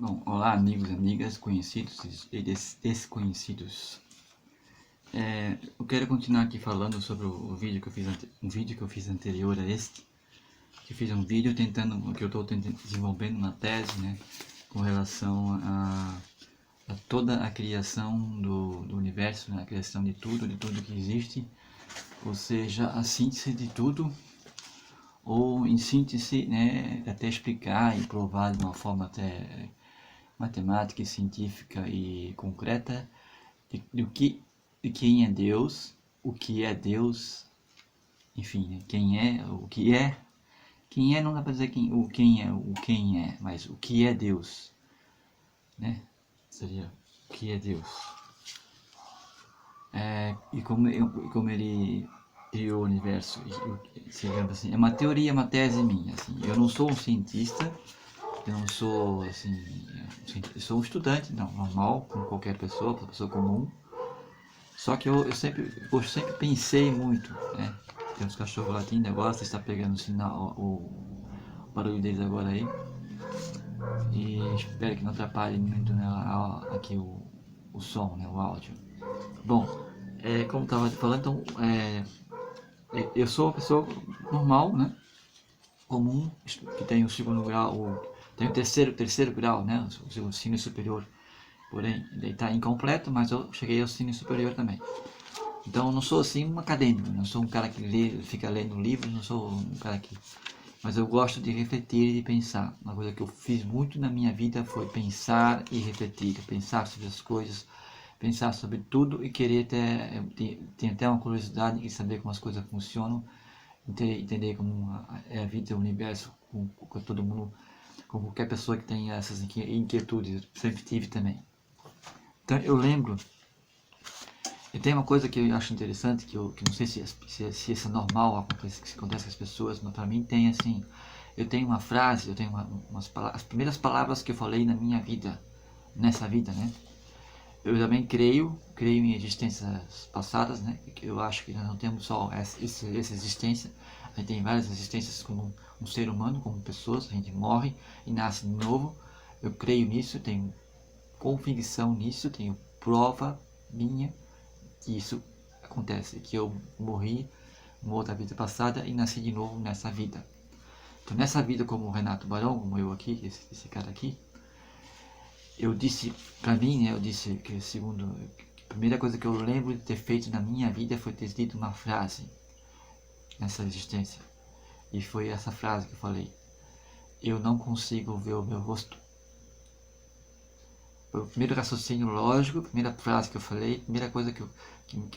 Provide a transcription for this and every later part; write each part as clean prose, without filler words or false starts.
Bom, olá amigos, amigas, conhecidos e desconhecidos. Eu quero continuar aqui falando sobre o vídeo que eu fiz, um vídeo que eu fiz anterior a este. Que eu fiz um vídeo que eu estou desenvolvendo uma tese, né, com relação a toda a criação do universo, né, a criação de tudo que existe, ou seja, a síntese de tudo, ou em síntese, né, até explicar e provar de uma forma até matemática, científica e concreta de quem é Deus, o que é Deus, enfim, né? Quem é não dá para dizer quem é, mas o que é Deus, né? Seria o que é Deus. Como ele criou o universo, assim, é uma teoria, uma tese minha, assim. Eu não sou um cientista, eu não sou assim, eu sou um estudante normal, como qualquer pessoa comum. Só que eu sempre pensei muito, né? Tem uns cachorros latindo agora, você está pegando o sinal, o barulho deles agora aí. E espero que não atrapalhe muito, né, aqui o som, né, o áudio. Bom, como estava falando, então, eu sou uma pessoa normal, né? Comum, que tem o segundo grau, tem o terceiro grau, né? O ensino superior. Porém, ele está incompleto, mas eu cheguei ao ensino superior também. Então eu não sou assim um acadêmico, não sou um cara que fica lendo livros, não sou um cara que... Mas eu gosto de refletir e de pensar. Uma coisa que eu fiz muito na minha vida foi pensar e refletir, pensar sobre as coisas, pensar sobre tudo e querer ter até uma curiosidade de saber como as coisas funcionam, entender como é a vida, o universo, com todo mundo, com qualquer pessoa que tenha essas inquietudes, eu sempre tive também. Então eu lembro. E tem uma coisa que eu acho interessante, que não sei se isso é normal, se acontece com as pessoas, mas para mim tem assim, eu tenho uma frase, eu tenho as primeiras palavras que eu falei na minha vida, nessa vida, né? Eu também creio em existências passadas, né? Eu acho que nós não temos só essa existência, a gente tem várias existências como um ser humano, como pessoas, a gente morre e nasce de novo. Eu creio nisso, tenho convicção nisso, tenho prova minha que isso acontece, que eu morri numa outra vida passada e nasci de novo nessa vida. Então nessa vida, como o Renato Barão, como eu aqui, esse cara aqui, eu disse pra mim, né, eu disse que segundo, a primeira coisa que eu lembro de ter feito na minha vida foi ter dito uma frase nessa existência. E foi essa frase que eu falei: eu não consigo ver o meu rosto. Foi o primeiro raciocínio lógico, a primeira frase que eu falei, a primeira coisa que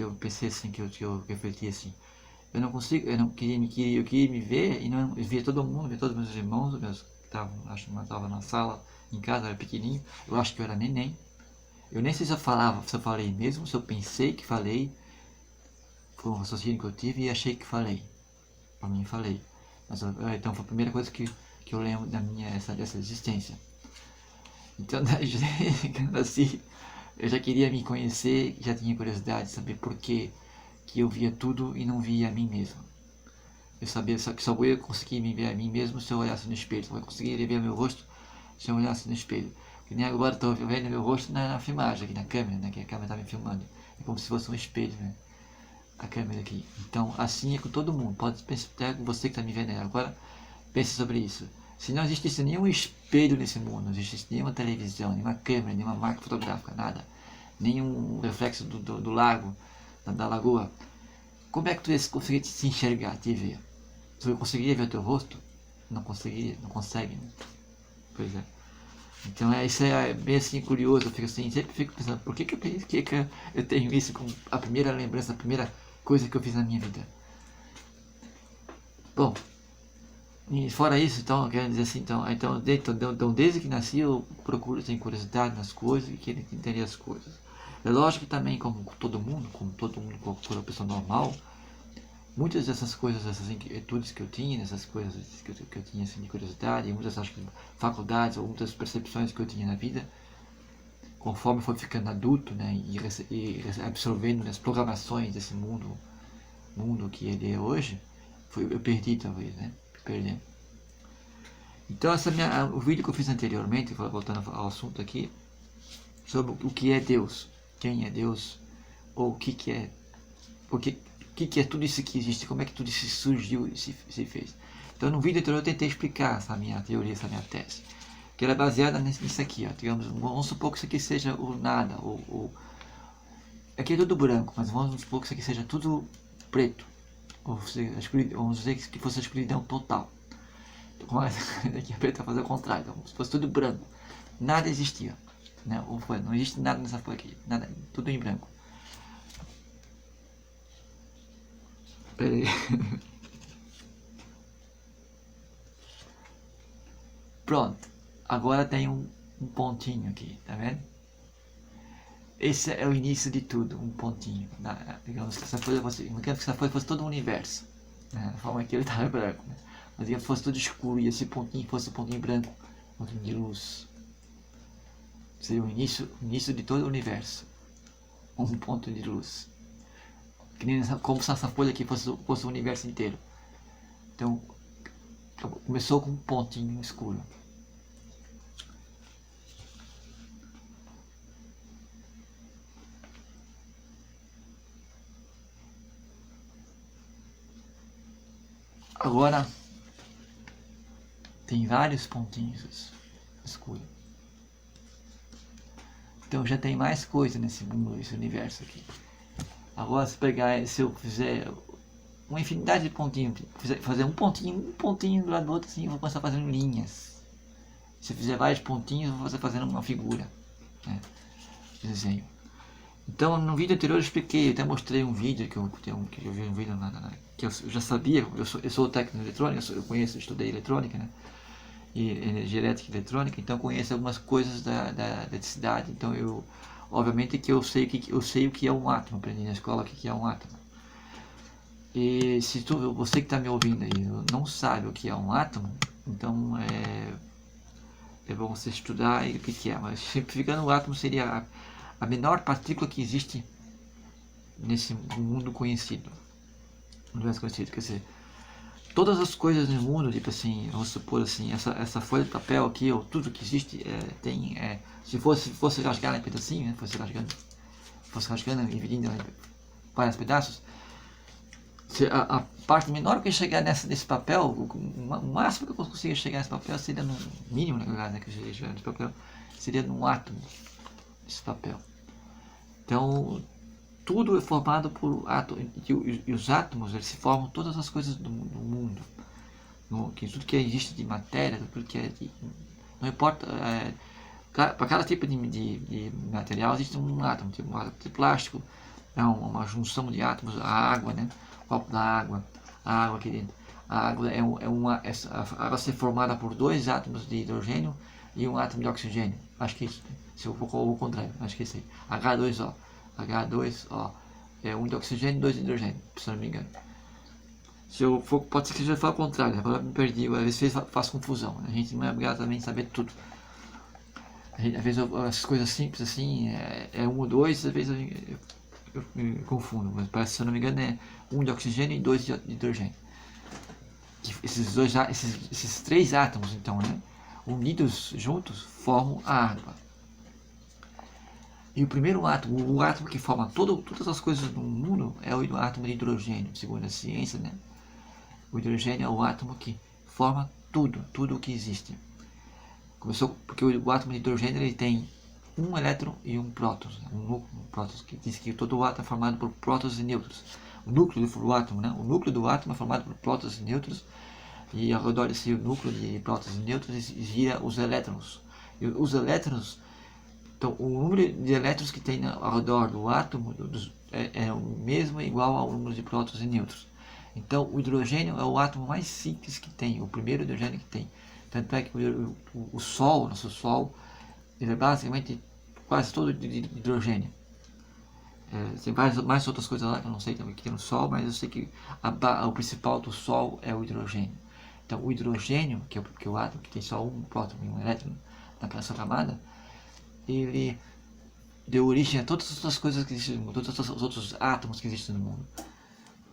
eu pensei assim, que eu refleti assim. Eu não consigo, eu queria me ver e não via todo mundo, via todos meus irmãos, meus que estavam na sala, em casa, eu era pequenininho, eu acho que eu era neném. Eu nem sei se eu falava, se eu falei mesmo, se eu pensei que falei, foi um raciocínio que eu tive e achei que falei. Para mim falei. Mas, então foi a primeira coisa que eu lembro dessa existência. Então, assim, eu já queria me conhecer, já tinha curiosidade de saber por que eu via tudo e não via a mim mesmo. Eu sabia que só eu conseguia me ver a mim mesmo se eu olhasse no espelho, só eu conseguia ver meu rosto se eu olhasse no espelho. Que nem agora estou vendo meu rosto na filmagem, aqui na câmera, né, que a câmera está me filmando. É como se fosse um espelho, né, a câmera aqui. Então, assim é com todo mundo. Pode pensar, até você que está me vendo aí agora, pense sobre isso. Se não existisse nenhum espelho nesse mundo, não existisse nenhuma televisão, nenhuma câmera, nenhuma máquina fotográfica, nada, nenhum reflexo do lago, da lagoa, como é que tu ia conseguir se enxergar, te ver? Tu conseguiria ver o teu rosto? Não conseguiria, não consegue, né? Pois é. Então isso é bem assim curioso, eu fico assim, sempre fico pensando, por que eu tenho isso como a primeira lembrança, a primeira coisa que eu fiz na minha vida? Bom, e fora isso, então, eu quero dizer assim, então desde que nasci eu procuro ter curiosidade nas coisas e querer entender as coisas. É lógico que também, como todo mundo, como toda pessoa normal, muitas dessas coisas, essas inquietudes que eu tinha, essas coisas que eu tinha assim, de curiosidade, muitas acho que faculdades ou muitas percepções que eu tinha na vida, conforme foi ficando adulto, né, e absorvendo as programações desse mundo que ele é hoje, eu perdi talvez, né, perdi. Então o vídeo que eu fiz anteriormente, voltando ao assunto aqui, sobre o que é Deus, quem é Deus, ou o que é, o que é tudo isso que existe, como é que tudo isso surgiu e se fez. Então no vídeo anterior eu tentei explicar essa minha teoria, essa minha tese, que ela é baseada nisso aqui, ó. Digamos, vamos supor que isso aqui seja o nada, aqui é tudo branco, mas vamos supor que isso aqui seja tudo preto, ou seja, vamos dizer que fosse a escuridão total. Mas aqui é preto vai fazer o contrário, então, se fosse tudo branco, nada existia, né? Não existe nada nessa folha aqui, nada, tudo em branco. Pera aí. Pronto, agora tem um pontinho aqui, tá vendo? Esse é o início de tudo, um pontinho. Digamos que essa folha fosse todo o universo, né? A forma que ele estava branco, né? Mas digamos que fosse tudo escuro e esse pontinho fosse um pontinho branco, um pontinho de luz. Seria o início de todo o universo, um ponto de luz. Como se essa folha aqui fosse o universo inteiro. Então, começou com um pontinho escuro. Agora tem vários pontinhos escuros. Então já tem mais coisa nesse mundo, nesse universo aqui. Agora se eu fizer uma infinidade de pontinhos, fazer um pontinho do lado do outro, assim, eu vou começar fazendo linhas. Se eu fizer vários pontinhos, eu vou fazendo uma figura, né, de desenho. Então no vídeo anterior eu expliquei, eu até mostrei um vídeo que eu vi um vídeo que eu já sabia, eu sou técnico em eletrônica, eu estudei eletrônica, né, e energia elétrica e eletrônica, então eu conheço algumas coisas da eletricidade. Então obviamente que eu sei o que é um átomo, aprendi na escola o que é um átomo. E se você que está me ouvindo aí não sabe o que é um átomo, então é bom você estudar o que é, mas simplificando, o átomo seria a menor partícula que existe nesse mundo conhecido, universo conhecido. Quer dizer, todas as coisas no mundo, tipo assim, vamos supor assim, essa folha de papel aqui, ou tudo que existe, se fosse rasgar em pedacinho, né, fosse rasgando, dividindo em vários pedaços, a parte menor que chegar nesse papel, o máximo que eu consiga chegar nesse papel seria no mínimo, né, que eu chegar nesse papel, seria num átomo, esse papel. Então, tudo é formado por átomos, e os átomos, eles se formam todas as coisas do mundo, tudo que existe de matéria, tudo que não importa, para cada tipo de material existe um átomo. Tipo um átomo de plástico é uma junção de átomos. A água, né, o copo da água, a água aqui dentro, a água a água ser formada por dois átomos de hidrogênio e um átomo de oxigênio. Acho que isso, se eu for ao contrário, acho que é isso aí. H2O é um de oxigênio e dois de hidrogênio, se não me engano. Se eu for, pode ser que eu fale ao contrário, agora me perdi, às vezes faz confusão. A gente não é obrigado também a saber tudo. Às vezes as coisas simples assim, um ou dois, às vezes eu me confundo, mas parece, se eu não me engano, é um de oxigênio e dois de hidrogênio. Esses três átomos, então, né, unidos juntos, formam a água. E o primeiro átomo, o átomo que forma todas as coisas no mundo, é o átomo de hidrogênio, segundo a ciência, né? O hidrogênio é o átomo que forma tudo o que existe. Começou porque o átomo de hidrogênio ele tem um elétron e um próton, um próton, que diz que todo o átomo é formado por prótons e nêutrons. O núcleo do átomo, né? O núcleo do átomo é formado por prótons e nêutrons, e ao redor desse núcleo de prótons e nêutrons gira os elétrons. E os elétrons, então, o número de elétrons que tem ao redor do átomo é o mesmo, igual ao número de prótons e nêutrons. Então, o hidrogênio é o átomo mais simples que tem, o primeiro hidrogênio que tem. Tanto é que o Sol, nosso Sol, ele é basicamente quase todo de hidrogênio. Tem mais outras coisas lá que eu não sei também que tem no Sol, mas eu sei que o principal do Sol é o hidrogênio. Então, o hidrogênio, que é o átomo que tem só um próton e um elétron naquela sua camada, ele deu origem a todas as outras coisas que existem no mundo, todos os outros átomos que existem no mundo.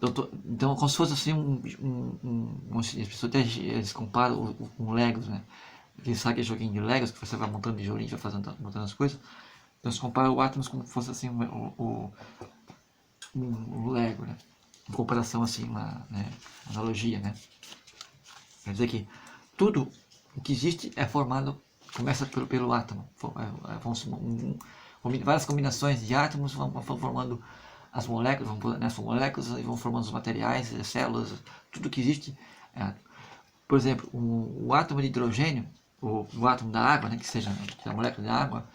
Então, como se fosse assim as pessoas até eles comparam com Legos, né? Eles sabem aquele joguinho de Legos que você vai montando de joguinho, vai fazendo, montando as coisas. Então, eles comparam o Atomos como se fosse assim o Lego, né? Em comparação assim, uma analogia, né? Quer dizer que tudo o que existe é formado, começa pelo átomo. Várias combinações de átomos vão formando as moléculas, nessas moléculas e vão formando os materiais, as células, tudo que existe. Por exemplo, o átomo de hidrogênio, o átomo da água, né, que seja a molécula da água,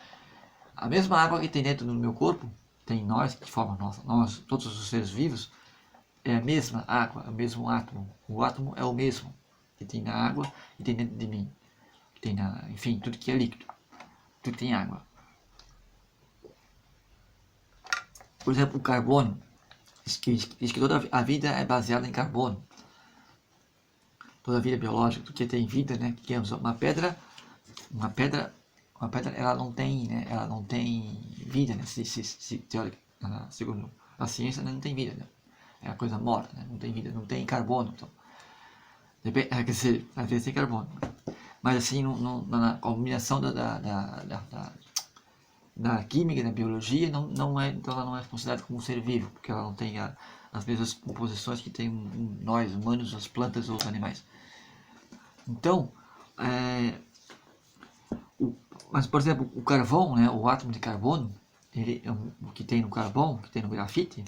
a mesma água que tem dentro do meu corpo, tem nós, que formam nós, todos os seres vivos, é a mesma água, é o mesmo átomo. O átomo é o mesmo que tem na água e tem dentro de mim. Que tem enfim, tudo que é líquido, tudo que tem água. Por exemplo, o carbono, diz que toda a vida é baseada em carbono. Toda a vida biológica, tudo que tem vida, né? Que é uma pedra, ela não tem, né? Ela não tem vida, né? Segundo a ciência, não tem vida, né? É uma coisa morta, né? Não tem vida, não tem carbono. Então, quer dizer, às vezes tem carbono. Mas assim, na combinação da química e da biologia, então ela não é considerada como um ser vivo, porque ela não tem as mesmas composições que tem nós, humanos, as plantas ou os animais. Então, mas por exemplo, o carvão, né, o átomo de carbono, o que tem no carvão, que tem no grafite,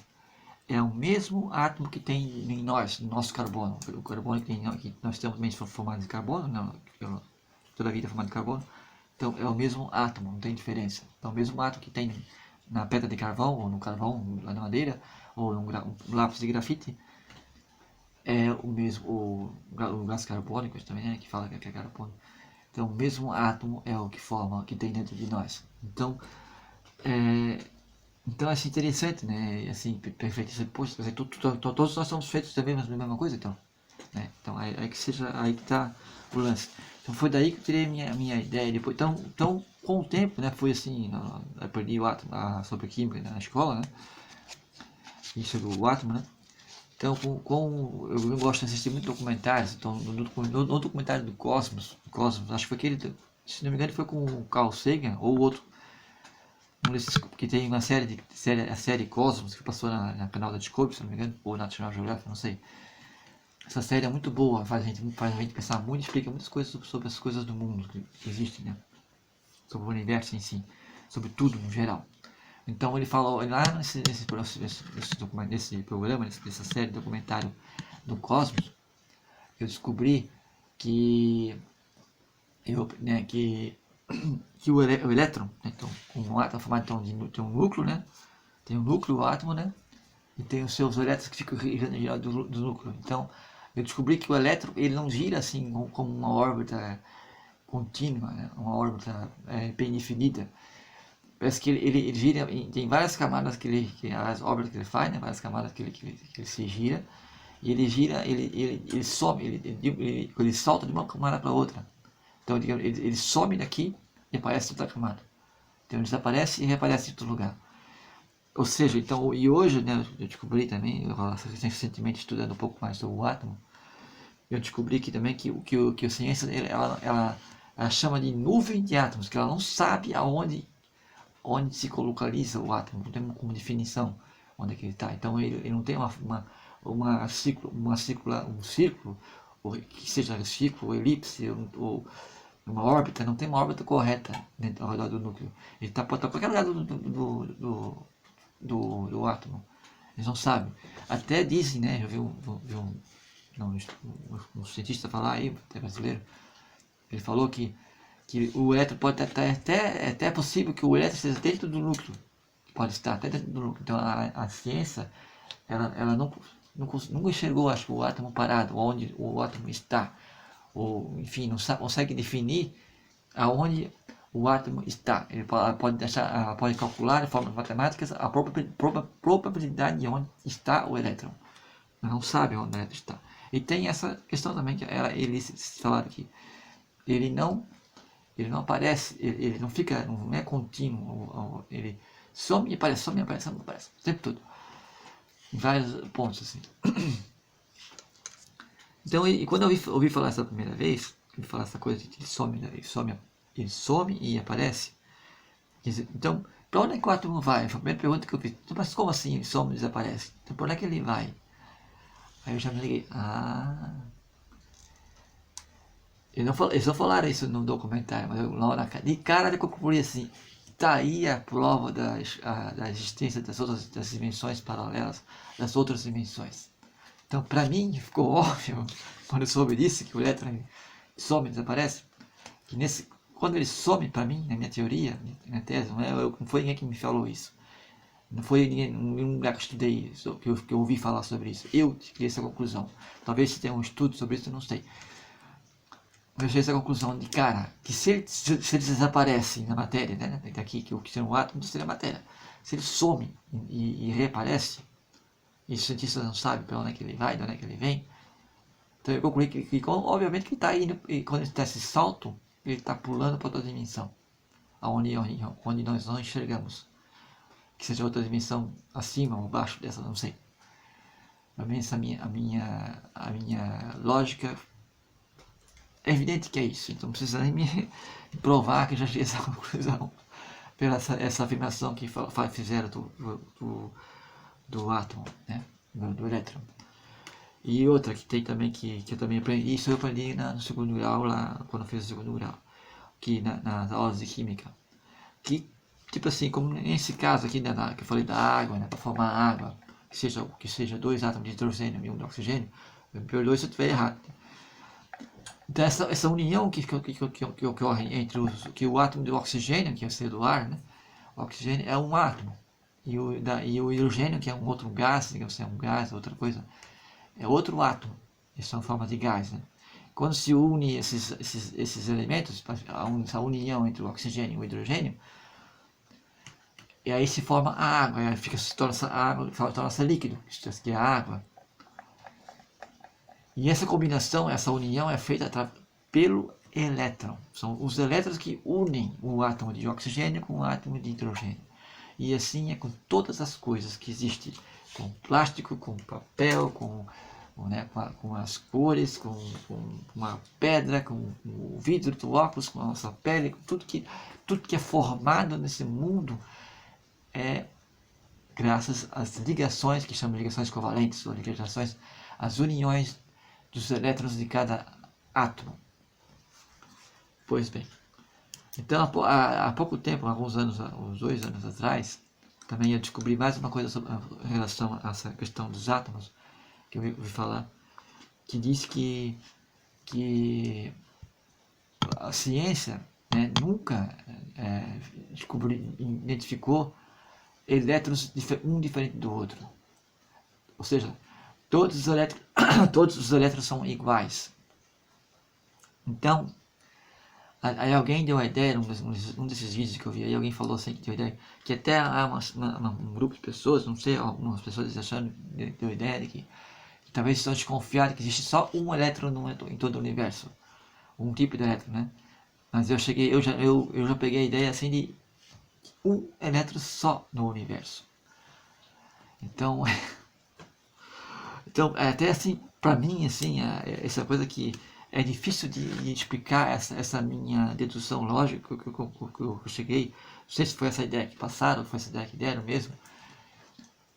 é o mesmo átomo que tem em nós, no nosso carbono. O carbono que nós estamos também formados de carbono, não, toda a vida é formada de carbono. Então é o mesmo átomo, não tem diferença. Então o mesmo átomo que tem na pedra de carvão, ou no carvão, na madeira, ou no lápis de grafite, é o mesmo, o gás carbônico também, né, que fala que é carbono. Então o mesmo átomo é o que forma, que tem dentro de nós. Então, então é interessante, né? Assim, perfeito. Poxa, todos nós somos feitos da mesma coisa, então. Né? Então aí que seja, aí que está o lance. Então foi daí que eu tirei a minha ideia. Depois, então com o tempo, né? Foi assim, eu aprendi o átomo, sobre química na escola, né? E sobre o átomo, né? Então eu gosto de assistir muitos documentários. Então no documentário do Cosmos, acho que foi aquele, se não me engano, foi com o Carl Sagan ou outro. Que tem uma a série Cosmos, que passou na canal da Discovery, se não me engano, ou National Geographic, não sei. Essa série é muito boa, faz a gente pensar muito, explica muitas coisas sobre as coisas do mundo que existem, né? Sobre o universo em si, sobre tudo no geral. Então ele falou lá nesse programa, nessa série documentário do Cosmos, eu descobri que que o elétron, né, então, um átomo formado então, tem um núcleo, né? Tem um núcleo, o átomo, né? E tem os seus elétrons que ficam girando do núcleo. Então, eu descobri que o elétron ele não gira assim como uma órbita contínua, né? Uma órbita bem definida. Parece que ele gira, tem várias camadas as órbitas que ele faz, né? Várias camadas que ele se gira. E ele gira, ele sobe, ele solta de uma camada para outra. Então, digamos, ele some daqui e aparece em outra camada. Então, ele desaparece e reaparece em outro lugar. Ou seja, então, e hoje, né, eu descobri também, eu recentemente estudando um pouco mais sobre o átomo, eu descobri que também que a ciência ela chama de nuvem de átomos, que ela não sabe onde se localiza o átomo, não tem como definição onde é que ele está. Então ele não tem um círculo, ou que seja círculo, ou elipse, ou uma órbita, não tem uma órbita correta dentro, ao redor do núcleo. Ele está por qualquer lugar do átomo. Eles não sabem. Até dizem, né? Eu vi um cientista falar aí, até brasileiro, ele falou que o elétron pode estar até possível que o elétron esteja dentro do núcleo. Pode estar até dentro do núcleo. Então a ciência, ela nunca enxergou, acho, o átomo parado, onde o átomo está. Ou, enfim, não consegue definir aonde o átomo está. Ele pode calcular de formas matemáticas a probabilidade de onde está o elétron. Mas não sabe onde o elétron está. E tem essa questão também que eles falaram que ele não aparece, ele não fica, não é contínuo, ele some e aparece, o tempo todo. em vários pontos, assim. Então, e quando eu ouvi falar essa primeira vez, ouvi falar essa coisa de que ele some e aparece. Então, para onde é que o átomo vai? Foi a primeira pergunta que eu fiz. Mas como assim ele some e desaparece? Então, para onde é que ele vai? Aí eu já me liguei. Eles não falaram isso no documentário, mas de cara eu concluí assim. Tá aí a prova da existência das dimensões paralelas, das outras dimensões. Então, para mim, ficou óbvio, quando eu soube disso, que o elétron some e desaparece, que quando ele some, para mim, na minha teoria, minha tese, não foi ninguém que me falou isso. Não foi nenhum lugar que eu estudei, que eu ouvi falar sobre isso. Eu tirei essa conclusão. Talvez se tenha um estudo sobre isso, eu não sei. Mas eu cheguei a essa conclusão de, cara, que se ele desaparece na matéria, né, daqui, que o que seria um átomo seria matéria, se ele some e reaparece, e os cientistas não sabem para onde é que ele vai, de onde é que ele vem, então eu concluí que obviamente que ele está indo, e quando ele está esse salto, ele está pulando para outra dimensão, onde nós não enxergamos, que seja outra dimensão acima ou abaixo dessa, não sei. Mas a minha lógica é evidente que é isso, então não precisa nem me provar que eu já cheguei a essa conclusão pela essa afirmação que fizeram do átomo, né? do elétron. E outra que tem também, que eu também aprendi, isso eu aprendi no segundo grau, lá quando eu fiz o segundo grau, que nas aulas de química, que tipo assim, como nesse caso aqui, né, que eu falei da água, né, para formar água, que seja 2 átomos de hidrogênio e 1 de oxigênio, me perdoe se eu estiver errado. Então essa união que ocorre entre que o átomo de oxigênio, que é o do ar, né, o oxigênio é um átomo, e o hidrogênio, que é um outro gás, digamos assim, é um gás, outra coisa, é outro átomo, eles são formas de gás, né? Quando se une esses elementos, essa união entre o oxigênio e o hidrogênio, e aí se forma a água, aí torna-se líquido, que é a água. E essa combinação, essa união é feita pelo elétron. São os elétrons que unem o átomo de oxigênio com o átomo de hidrogênio. E assim é com todas as coisas que existem, com plástico, com papel, com as cores, com uma pedra, com o vidro do óculos, com a nossa pele, com tudo que é formado nesse mundo é graças às ligações, que chamam de ligações covalentes, ou ligações, as uniões dos elétrons de cada átomo. Pois bem, então há pouco tempo, alguns anos, uns 2 anos atrás, também eu descobri mais uma coisa em relação a essa questão dos átomos, que eu ouvi falar, que diz que a ciência, né, nunca identificou elétrons um diferente do outro. Ou seja, todos os elétrons são iguais. Então, aí alguém deu a ideia, um desses vídeos que eu vi, aí alguém falou assim, que deu a ideia, que até há um grupo de pessoas, não sei, algumas pessoas achando, deu a ideia de que talvez estão desconfiados que existe só um elétron em todo o universo. Um tipo de elétron, né? Mas eu já peguei a ideia assim de um elétron só no universo. Então, até assim, para mim, assim, essa coisa que é difícil de explicar, essa minha dedução lógica que eu cheguei, não sei se foi essa ideia que passaram, ou foi essa ideia que deram mesmo,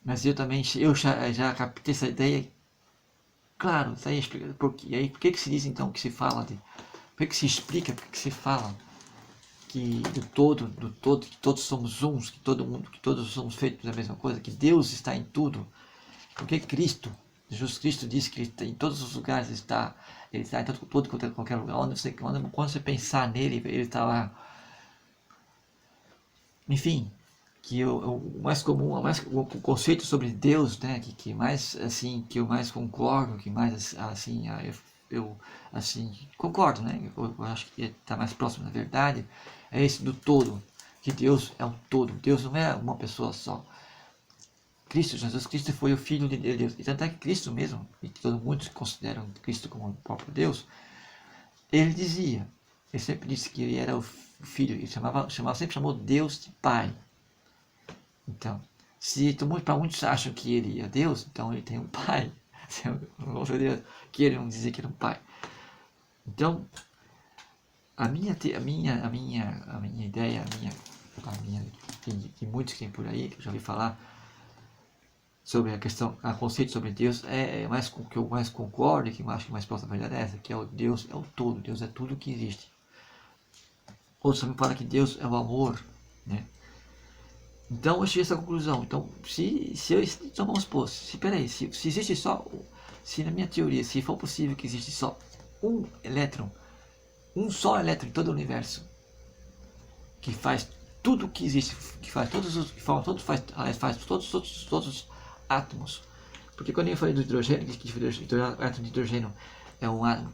mas eu já captei essa ideia, claro, isso aí explica, por que se diz então que se fala por que se explica, por que se fala que que todos somos uns, que todos somos feitos da mesma coisa, que Deus está em tudo, porque Jesus Cristo disse que ele está em todos os lugares, ele está em todo qualquer lugar, quando você pensar nele, ele está lá. Enfim, que o mais comum, o conceito sobre Deus, né, que mais assim, que eu mais concordo, que mais assim, eu assim concordo, né, eu acho que está mais próximo da verdade, é esse do todo, que Deus é um todo, Deus não é uma pessoa só. Jesus Cristo foi o Filho de Deus, e tanto é que Cristo mesmo, e que todo mundo considera Cristo como o próprio Deus, ele sempre disse que ele era o Filho, ele sempre chamou Deus de Pai. Então, Se para muitos acham que ele é Deus, então ele tem um pai. Queiram dizer que ele é um pai. Então, a minha ideia, que muitos que tem por aí, que eu já ouvi falar sobre a conceito sobre Deus, que eu mais concordo e que eu acho que mais próximo da verdade é essa, que Deus é o todo, Deus é tudo que existe. Outros também falam que Deus é o amor, né? Então eu cheguei a essa conclusão. Então, então vamos supor, se existe só, se na minha teoria, se for possível que existe só um só elétron em todo o universo, que faz tudo que existe, que faz todos os todos os átomos. Porque quando eu falei do hidrogênio, que o átomo de hidrogênio é um átomo,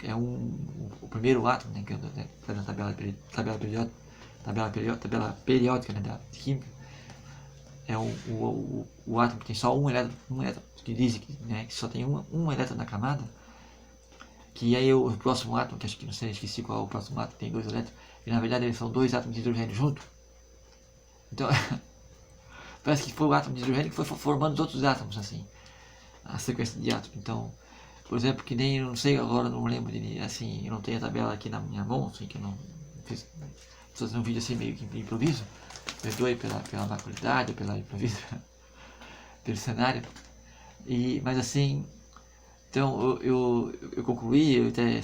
o primeiro átomo, né, que está na tabela periódica, né, da química, é o átomo que tem só um elétron, que dizem que só tem um elétron na camada, que aí o próximo átomo, que acho que não sei, esqueci qual é o próximo átomo, tem 2 elétrons, e na verdade eles são 2 átomos de hidrogênio juntos. Então, parece que foi o átomo de hidrogênio que foi formando os outros átomos, assim, a sequência de átomos. Então, por exemplo, que nem, eu não sei agora, não lembro de, assim, eu não tenho a tabela aqui na minha mão, assim, que eu não fiz, estou fazendo um vídeo assim meio que improviso, perdoe pela má qualidade, pela improviso, pelo cenário, mas assim, então eu concluí, eu até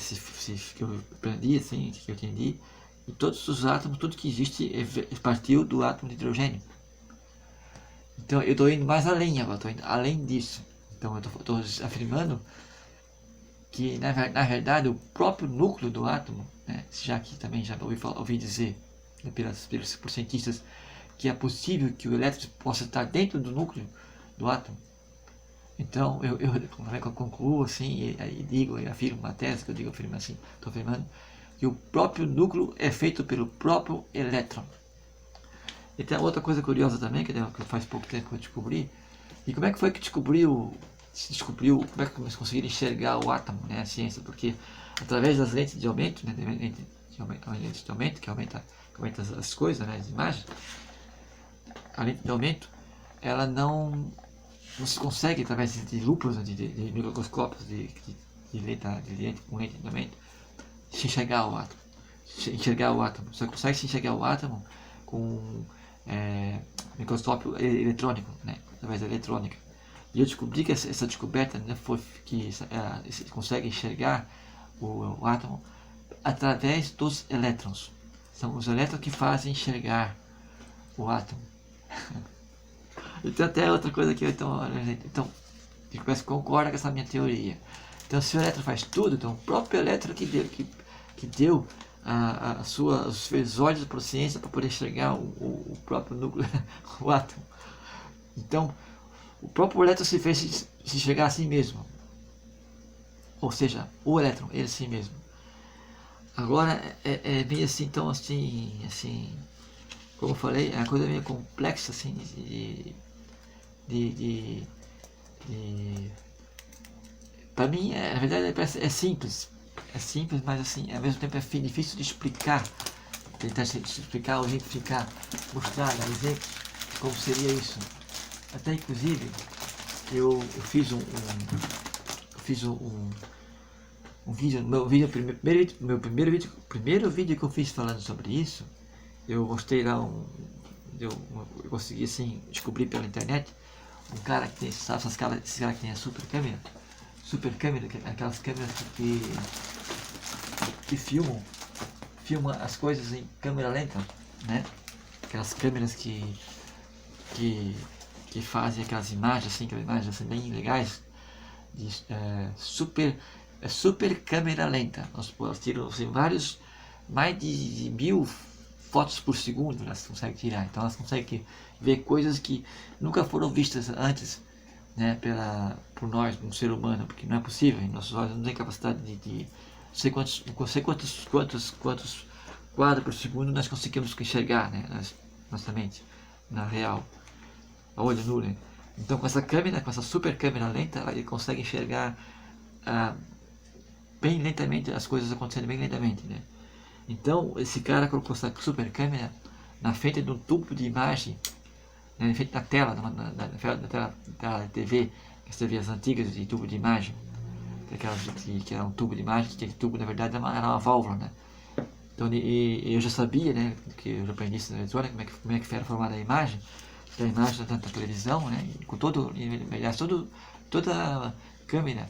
que eu aprendi, assim, que eu entendi, e todos os átomos, tudo que existe partiu do átomo de hidrogênio. Então eu estou indo mais além agora, estou indo além disso. Então eu estou afirmando que na verdade o próprio núcleo do átomo, né, já que também já ouvi dizer, né, por cientistas, que é possível que o elétron possa estar dentro do núcleo do átomo. Então eu concluo assim, e digo, eu afirmo uma tese que eu digo, afirmo assim, estou afirmando que o próprio núcleo é feito pelo próprio elétron. E tem outra coisa curiosa também, que faz pouco tempo que eu descobri, e como é que foi que descobriu, como é que conseguiram enxergar o átomo, né, a ciência, porque através das lentes de aumento, né, lentes de aumento, que aumenta as coisas, né, as imagens, a lente de aumento, ela não se consegue, através de lupus, de microscópios, de lente com lente de aumento, se enxergar o átomo. Só consegue se enxergar o átomo com microscópio eletrônico, né, através da eletrônica. E eu descobri que essa descoberta, né, foi que consegue enxergar o átomo através dos elétrons. São os elétrons que fazem enxergar o átomo. Então até outra coisa que então concorda com essa minha teoria. Então se o elétron faz tudo, então o próprio elétron que deu os seus olhos para a ciência para poder enxergar o próprio núcleo, o átomo. Então o próprio elétron se fez se enxergar a si mesmo. Ou seja, o elétron, ele si mesmo. Agora é meio assim, então assim, como eu falei, é uma coisa meio complexa assim para mim, na verdade, é simples, mas assim, ao mesmo tempo é difícil de explicar, tentar explicar, ou exemplificar, mostrar, exemplos como seria isso. Até inclusive eu fiz um vídeo, meu primeiro vídeo que eu fiz falando sobre isso. Eu mostrei lá eu consegui assim descobrir pela internet um cara que tem, sabe, esses caras que tem a super câmera, aquelas câmeras que filmam as coisas em câmera lenta, né? Aquelas câmeras que fazem aquelas imagens assim bem legais, super câmera lenta. Elas tiram assim, mais de 1000 fotos por segundo, elas conseguem tirar. Então elas conseguem ver coisas que nunca foram vistas antes, né, por nós, um ser humano, porque não é possível. Nossos olhos não têm capacidade de não sei quantos quadros por segundo nós conseguimos enxergar, né, nossa mente, na real, a olho nu, né? Então com essa super câmera lenta, ele consegue enxergar bem lentamente as coisas acontecendo bem lentamente, né? Então esse cara colocou essa super câmera na frente de um tubo de imagem, é feito na tela, da TV, as TVs antigas de tubo de imagem, que era um tubo de imagem, que tubo na verdade era uma válvula, né? Então eu já sabia, né, que eu já aprendi isso na eletrônica, como é que era formada a imagem, que a imagem da televisão, né, com aliás, toda câmera,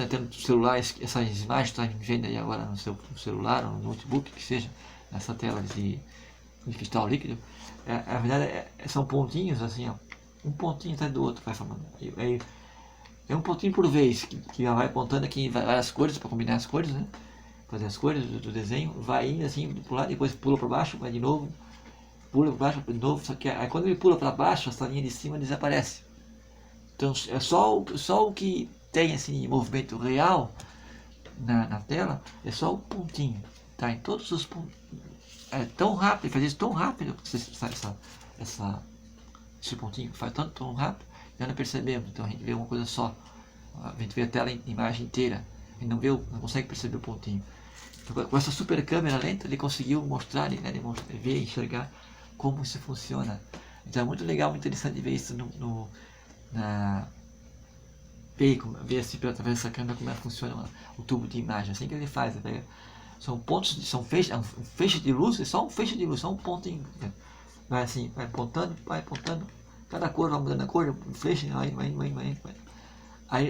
tendo celular, essas imagens que está vendo aí agora no seu celular ou no notebook, que seja, nessa tela de cristal líquido, na verdade são pontinhos assim, ó, um pontinho atrás do outro vai formando. É um pontinho por vez que vai apontando aqui várias cores para combinar as cores, né? Fazer as cores do desenho, vai indo assim pro lado, depois pula para baixo, vai de novo, pula para baixo de novo, só que aí quando ele pula para baixo, essa linha de cima desaparece. Então é só o que tem assim movimento real na tela, é só o pontinho, tá? Em todos os pontos. É tão rápido, faz isso tão rápido, esse pontinho faz tão rápido, nós não percebemos. Então a gente vê uma coisa só, a gente vê a tela em imagem inteira, a gente não consegue perceber o pontinho. Então, com essa super câmera lenta ele conseguiu mostrar, né, ver, enxergar como isso funciona. Então é muito legal, muito interessante ver isso ver assim através dessa câmera como é que funciona o tubo de imagem. Assim que ele faz, né? São pontos, são feixes, um feixe de luz, é só um feixe de luz, só um pontinho. Né? Vai assim, vai apontando, cada cor vai mudando a cor, um feixe, vai.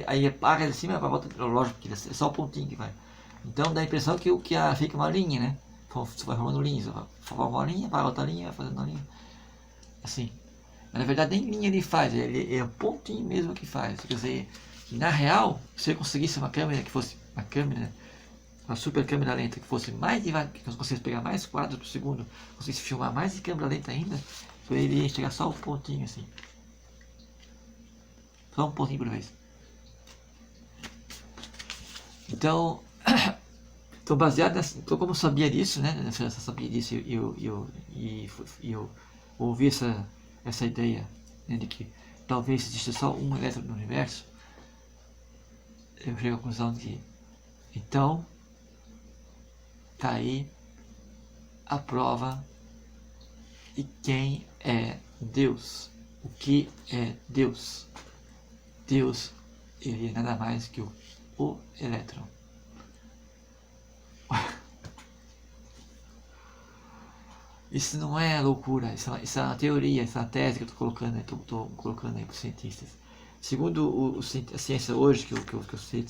Aí apaga de cima, vai volta, lógico que é só o pontinho que vai. Então dá a impressão que fica uma linha, né? Vai formando linhas, vai formar uma linha, vai outra linha, vai fazendo uma linha. Assim. Mas, na verdade nem linha ele faz, é o pontinho mesmo que faz. Quer dizer, que na real, se eu conseguisse uma câmera que fosse uma super câmera lenta que fosse mais devagar, que eu conseguisse pegar mais quadros por segundo, conseguisse filmar mais de câmera lenta ainda, ele ia chegar só um pontinho assim. Só um pontinho por vez. Então, baseado nessa, então como eu sabia disso, né? Eu sabia disso e eu ouvi essa ideia, né, de que talvez exista só um elétron no universo, eu chego à conclusão de que então tá aí a prova de quem é Deus. O que é Deus? Deus, ele é nada mais que o elétron. Isso não é loucura, isso é uma teoria, isso é uma tese que eu estou colocando aí para os cientistas. Segundo a ciência hoje, que eu sei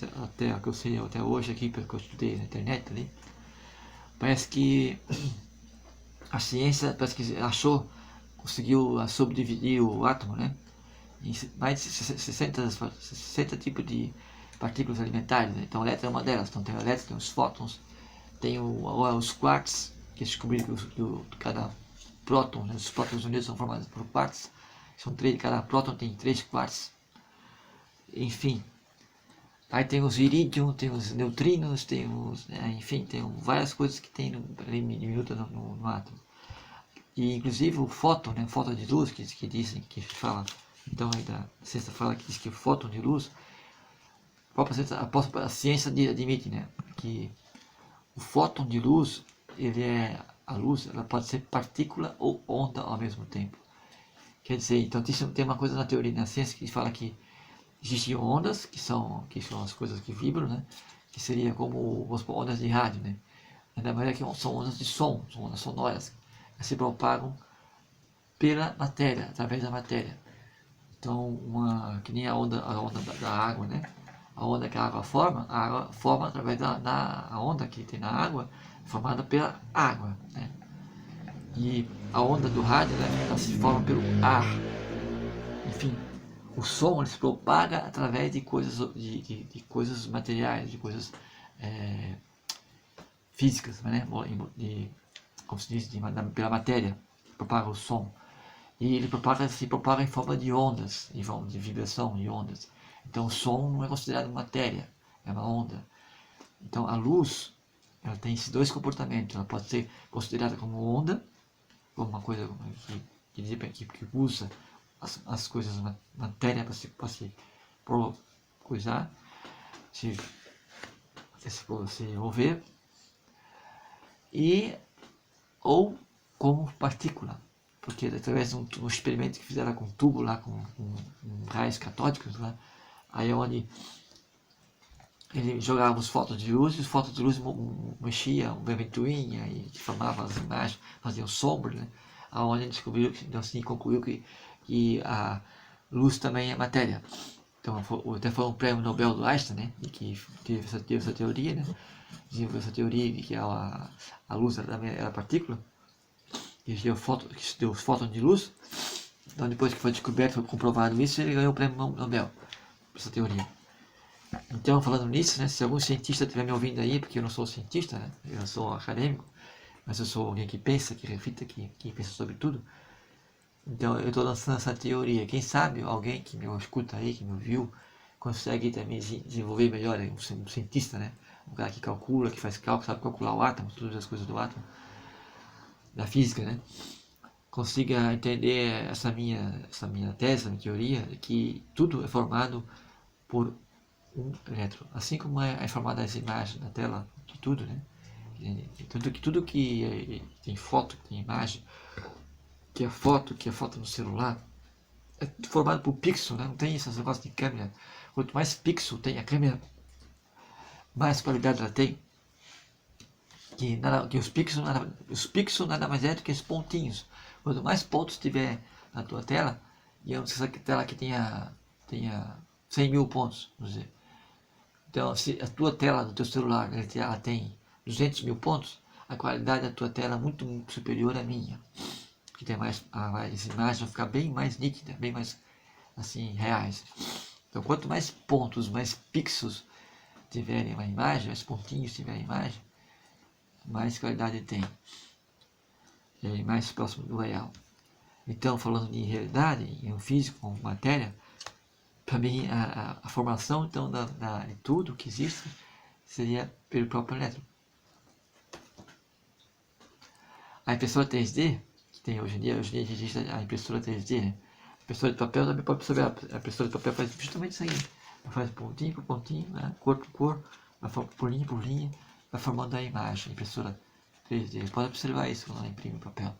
até hoje aqui, porque eu estudei na internet ali, parece que a ciência conseguiu subdividir o átomo, né? Em mais de 60 tipos de partículas elementares, né? Então o elétron é uma delas. Então tem o elétron, tem os fótons, tem os quarks, que descobriram que cada próton, né? Os prótons unidos são formados por quarks, cada próton tem 3 quarks, enfim. Aí tem os irídion, tem os neutrinos, tem enfim, tem várias coisas que tem diminuta no átomo. E inclusive o fóton, né, fóton de luz, que fala, então aí da ciência fala que diz que o fóton de luz, a ciência admite, né, que o fóton de luz, a luz, ela pode ser partícula ou onda ao mesmo tempo. Quer dizer, então tem uma coisa na teoria, na ciência, que fala que existem ondas, que são as coisas que vibram, né, que seria como ondas de rádio, né, na verdade que são ondas de som, são ondas sonoras, que se propagam pela matéria, através da matéria. Então, que nem a onda da água, né? A onda que a água forma através a onda que tem na água, formada pela água, né? E a onda do rádio, né, ela se forma pelo ar. Enfim, o som ele se propaga através de coisas materiais, de coisas físicas, né? Como se diz, pela matéria, propaga o som. E ele se propaga em forma de ondas, de vibração, de ondas. Então o som não é considerado matéria, é uma onda. Então a luz, ela tem esses dois comportamentos. Ela pode ser considerada como onda, como uma coisa que usa as coisas, matéria para se coisar, se mover, ou como partícula porque através de um experimento que fizeram com um tubo lá, com raios catódicos lá, aí é onde ele jogava os fótons de luz, e os fótons de luz mexiam uma ventoinha e formava as imagens, faziam sombra, né? Aonde ele descobriu, então assim, concluiu que a luz também é matéria. Então até foi um prêmio Nobel do Einstein, né? E que teve essa teoria, né? Desenvolveu essa teoria de que a luz era partícula, que deu os fótons de luz. Então depois que foi descoberto, foi comprovado isso, ele ganhou o prêmio Nobel por essa teoria. Então, falando nisso, né, se algum cientista estiver me ouvindo aí, porque eu não sou cientista, né, eu não sou acadêmico, mas eu sou alguém que pensa, que reflita, que pensa sobre tudo. Então, eu estou lançando essa teoria. Quem sabe alguém que me escuta aí, que me ouviu, consegue também desenvolver melhor, um cientista, né? Um cara que calcula, que faz cálculo, sabe calcular o átomo, todas as coisas do átomo, da física, né? Consiga entender essa minha tese, essa minha teoria, que tudo é formado por um elétron. Assim como é formada as imagens na tela de tudo, né? Tudo que tem foto, que tem imagem, que é foto no celular, é formado por pixel, né? Não tem esses negócios de câmera. Quanto mais pixel tem a câmera, mais qualidade ela tem. Que os pixels nada mais é do que os pontinhos. Quanto mais pontos tiver na tua tela, e eu não sei se a tela que tenha 100 mil pontos, vamos dizer. Então, se a tua tela do teu celular ela tem 200 mil pontos, a qualidade da tua tela é muito superior à minha. Porque tem as imagens vão ficar bem mais nítidas, bem mais assim, reais. Então, quanto mais pontos, mais pixels tiverem uma imagem, mais pontinhos tiverem a imagem, mais qualidade tem. É mais próximo do real. Então, falando de realidade, em um físico, como matéria, para mim a formação então de tudo que existe seria pelo próprio elétron. A impressora 3D, que tem hoje em dia existe a impressora 3D, né? A impressora de papel também pode perceber, a impressora de papel faz justamente isso aí. Ela faz pontinho por pontinho, né? Cor por cor, por linha, vai formando a imagem, a impressora 3D. Pode observar isso quando ela imprime o papel.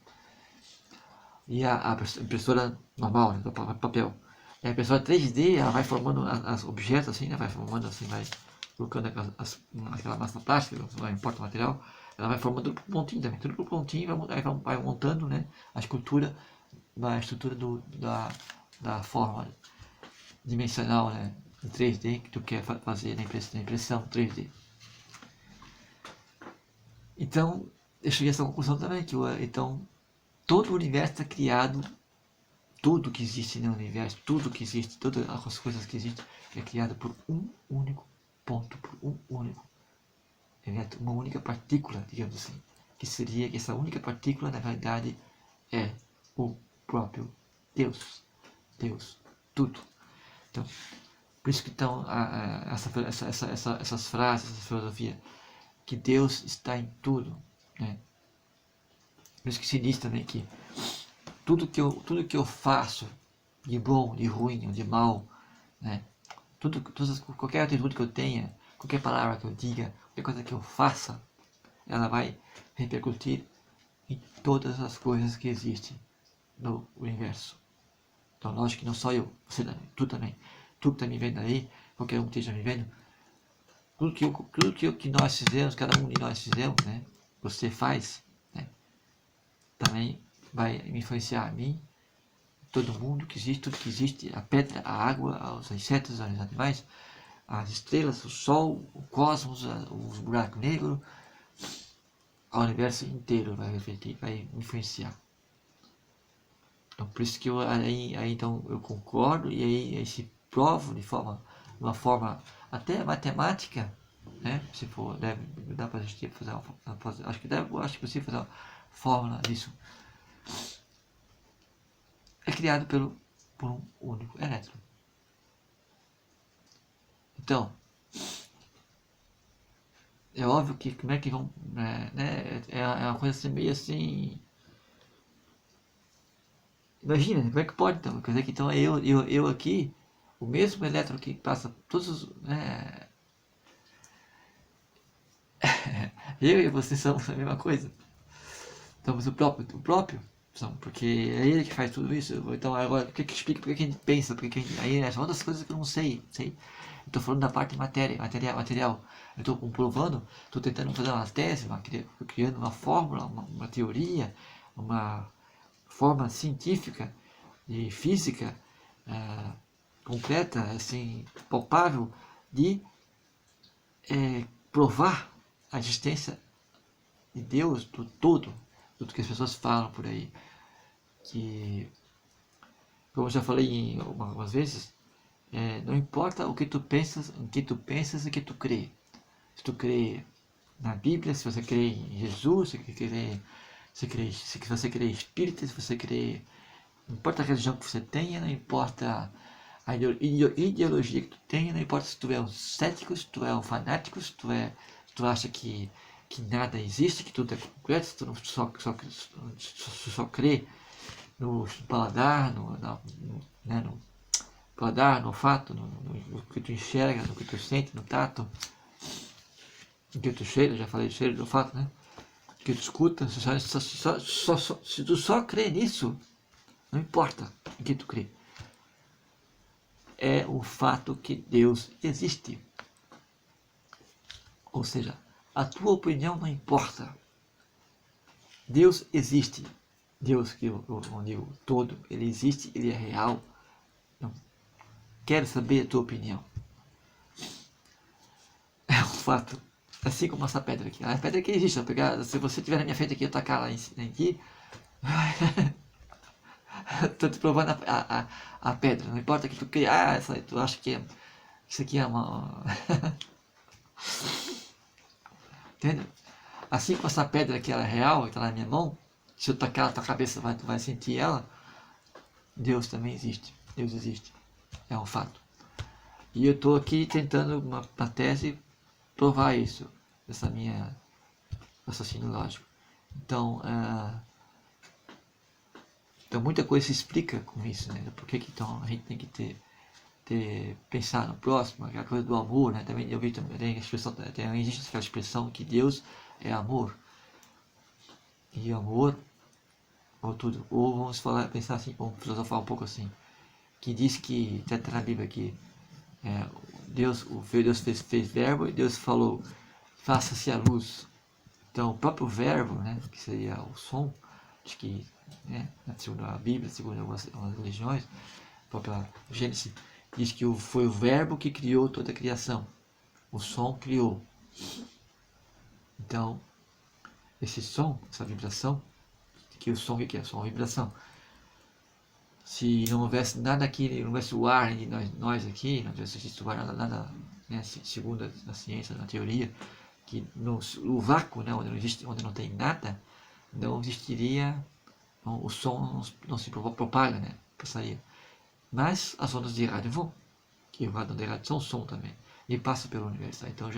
E a impressora normal, né, do papel. E a impressora 3D, ela vai formando os objetos assim, né? Vai formando assim, vai colocando aquela massa plástica, não importa o material, ela vai formando tudo por pontinho também, tudo por pontinho, vai montando, né, a estrutura da forma dimensional, né, em 3D que tu quer fazer na impressão 3D. Então, eu cheguei a essa conclusão também, que então, todo o universo está criado, tudo que existe no universo, tudo que existe, todas as coisas que existem, é criado por um único ponto, por um único elétron, uma única partícula, digamos assim, que seria que essa única partícula, na realidade, é o próprio Deus, tudo. Então, por isso que então, essas frases, essa filosofia, que Deus está em tudo, né? Por isso que se diz também que tudo que eu faço, de bom, de ruim, de mal, né? Qualquer atitude que eu tenha, qualquer palavra que eu diga, qualquer coisa que eu faça, ela vai repercutir em todas as coisas que existem no universo. Então, lógico que não só eu, você também, tu também. Tu que está me vendo aí, qualquer um que esteja me vendo, tudo que nós fizemos, cada um de nós fizemos, né? Você faz, né? Também vai me influenciar a mim, todo mundo que existe, tudo que existe, a pedra, a água, os insetos, os animais, as estrelas, o sol, o cosmos, os buracos negros, o universo inteiro vai refletir, vai influenciar. Então, por isso que aí então eu concordo e aí se provo de uma forma até matemática, né? Se for, dá para a gente fazer acho que você fazer uma fórmula disso. É criado por um único elétron. Então, é óbvio que como é que vão, né? É uma coisa assim, meio assim. Imagina, como é que pode então? Quer dizer que então eu aqui, o mesmo elétron que passa todos os. Né, eu e você somos a mesma coisa. Somos o próprio. Porque é ele que faz tudo isso. Então agora, por que explica, por que a gente pensa, aí são outras coisas que eu não sei. Eu estou falando da parte material. Eu estou comprovando, estou tentando fazer uma tese, criando uma fórmula, uma teoria, uma forma científica e física completa, assim, palpável, de provar a existência de Deus, do todo, tudo que as pessoas falam por aí. Que, como eu já falei algumas vezes, não importa o que tu pensas, em que tu pensas e que tu crê. Se tu crê na Bíblia, se você crê em Jesus, se você crê em Espírita, se você crê, não importa a religião que você tenha, não importa a ideologia que tu tenha, não importa se tu é um cético, se tu é um fanático, se tu acha que nada existe, que tudo é concreto, se tu não só crê no paladar, no paladar, no olfato, no que tu enxerga, no que tu sente, no tato, no que tu cheira, já falei de cheiro e do olfato, né? No que tu escuta, se tu só crê nisso, não importa em que tu crê. É o fato que Deus existe. Ou seja, a tua opinião não importa. Deus existe. Deus, que eu digo todo, ele existe, ele é real. Não quero saber a tua opinião. É um fato. Assim como essa pedra aqui. A pedra aqui existe. Se você estiver na minha frente aqui, eu tacar ela aqui. Estou te provando a pedra. Não importa que tu cria. Tu acha que isso aqui é uma. Entende? Assim como essa pedra aqui ela é real, que está na minha mão, se eu tacar na tua cabeça, tu vai sentir ela. Deus também existe. Deus existe. É um fato. E eu estou aqui tentando uma tese provar isso, essa minha raciocínio lógico. Então, muita coisa se explica com isso, né? Por que então a gente tem que pensar no próximo, aquela coisa do amor, né? Também eu vi também a expressão, existe aquela expressão que Deus é amor. E amor, ou vamos pensar assim, vamos filosofar um pouco assim, que diz que, está na Bíblia aqui, Deus fez verbo e Deus falou, faça-se a luz. Então, o próprio verbo, né, que seria o som, acho que, né, segundo a Bíblia, segundo algumas religiões, a própria Gênesis, diz que foi o verbo que criou toda a criação. O som criou. Então, esse som, essa vibração, que o som, o que é? Som é vibração. Se não houvesse nada aqui, não houvesse o ar de nós aqui, não tivesse o ar, nada, né, segundo a ciência, na teoria, que o vácuo, né, onde não tem nada, não existiria, o som não se propaga, né, passaria. Mas as ondas de rádio vão, que as ondas de rádio são som também, e passa pelo universo. Então